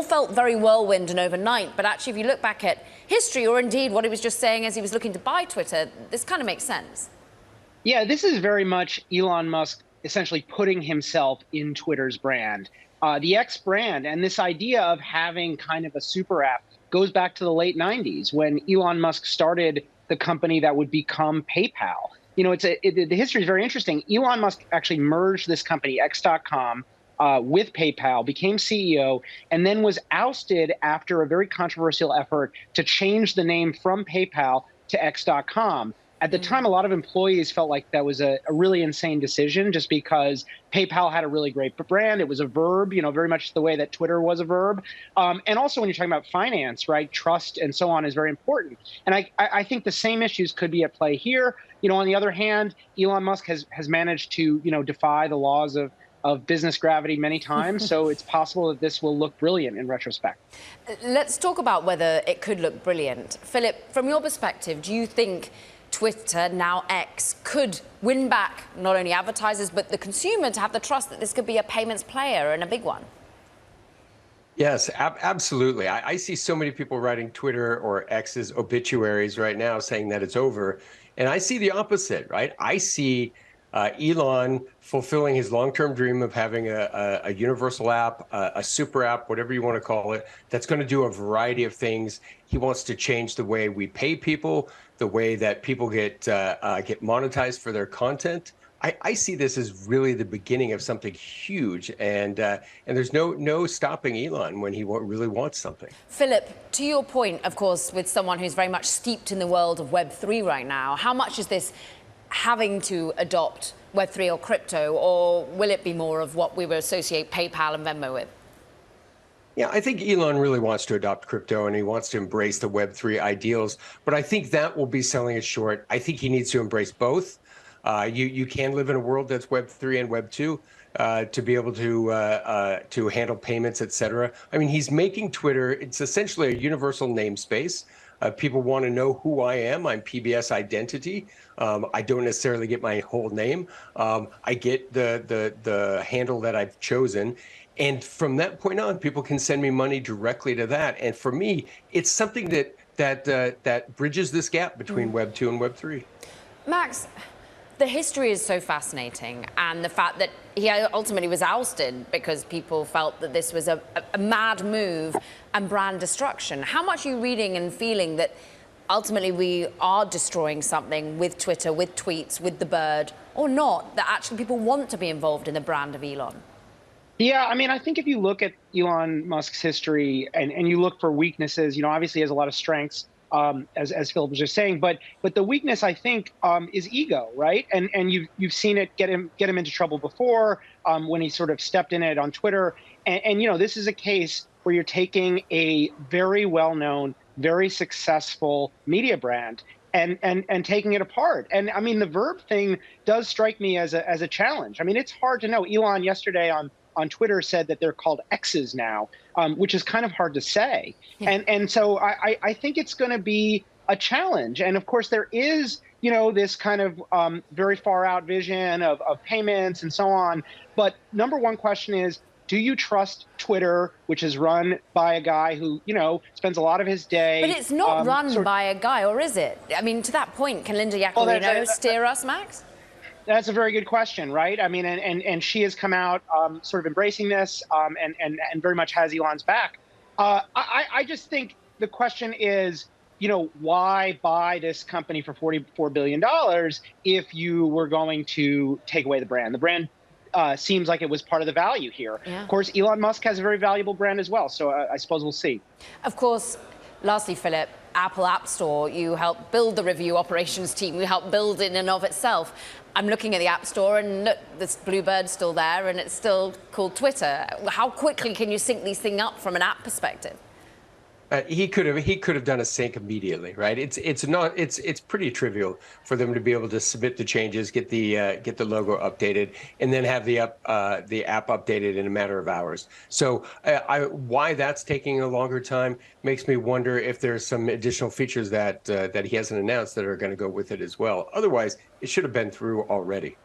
felt very whirlwind and overnight, but actually if you look back at history, or indeed what he was just saying as he was looking to buy Twitter, this kind of makes sense. Yeah, this is very much Elon Musk essentially putting himself in Twitter's brand. The X brand and this idea of having kind of a super app goes back to the late 90s when Elon Musk started the company that would become PayPal. The history is very interesting. Elon Musk actually merged this company, X.com, with PayPal, became CEO, and then was ousted after a very controversial effort to change the name from PayPal to X.com. At the time, a lot of employees felt like that was a really insane decision just because PayPal had a really great brand. It was a verb, very much the way that Twitter was a verb. And also when you're talking about finance, right, trust and so on is very important. And I think the same issues could be at play here. On the other hand, Elon Musk has managed to, defy the laws of business gravity many times. So it's possible that this will look brilliant in retrospect. Let's talk about whether it could look brilliant. Philip, from your perspective, do you think Twitter, now X, could win back not only advertisers, but the consumer to have the trust that this could be a payments player and a big one? Yes, absolutely. I see so many people writing Twitter or X's obituaries right now saying that it's over. And I see the opposite, right? I see Elon fulfilling his long-term dream of having a universal app, a super app, whatever you want to call it, that's going to do a variety of things. He wants to change the way we pay people, the way that people get monetized for their content. I see this as really the beginning of something huge, and there's no stopping Elon when he really wants something. Philip, to your point, of course, with someone who's very much steeped in the world of Web3 right now, how much is this having to adopt Web3 or crypto, or will it be more of what we would associate PayPal and Venmo with? Yeah, I think Elon really wants to adopt crypto and he wants to embrace the Web3 ideals, but I think that will be selling it short. I think he needs to embrace both. You can live in a world that's Web3 and Web2 to be able to handle payments, et cetera. I mean, he's making Twitter, it's essentially a universal namespace. People want to know who I am. I'm PBS identity. I don't necessarily get my whole name. I get the handle that I've chosen. And from that point on, people can send me money directly to that. And for me, it's something that bridges this gap between Web 2 and Web 3. Max, the history is so fascinating, and the fact that he ultimately was ousted because people felt that this was a mad move and brand destruction. How much are you reading and feeling that ultimately we are destroying something with Twitter, with tweets, with the bird, or not, that actually people want to be involved in the brand of Elon? Yeah, I mean, I think if you look at Elon Musk's history and you look for weaknesses, obviously he has a lot of strengths, as Phil was just saying, but the weakness, I think, is ego, right? And you've seen it get him into trouble before, when he sort of stepped in it on Twitter. And this is a case where you're taking a very well-known, very successful media brand and taking it apart. And I mean, the verb thing does strike me as a challenge. I mean, it's hard to know. Elon yesterday on Twitter said that they're called X's now, which is kind of hard to say. Yeah. And so I think it's going to be a challenge. And of course, there is, this kind of very far out vision of payments and so on. But number one question is, do you trust Twitter, which is run by a guy who, spends a lot of his day? But it's not run by a guy, or is it? I mean, to that point, can Linda Yaccarino steer us, Max? That's a very good question, right? I mean, and she has come out sort of embracing this and very much has Elon's back. I just think the question is, why buy this company for $44 billion if you were going to take away the brand? The brand seems like it was part of the value here. Yeah. Of course, Elon Musk has a very valuable brand as well, so I suppose we'll see. Of course, lastly, Philip, Apple App Store, you helped build the review operations team, you helped build it in and of itself. I'm looking at the App Store and look, this blue bird's still there and it's still called Twitter. How quickly can you sync these things up from an app perspective? He could have done a sync immediately, right? It's pretty trivial for them to be able to submit the changes, get the logo updated, and then have the app updated in a matter of hours. So why that's taking a longer time makes me wonder if there's some additional features that he hasn't announced that are going to go with it as well. Otherwise, it should have been through already.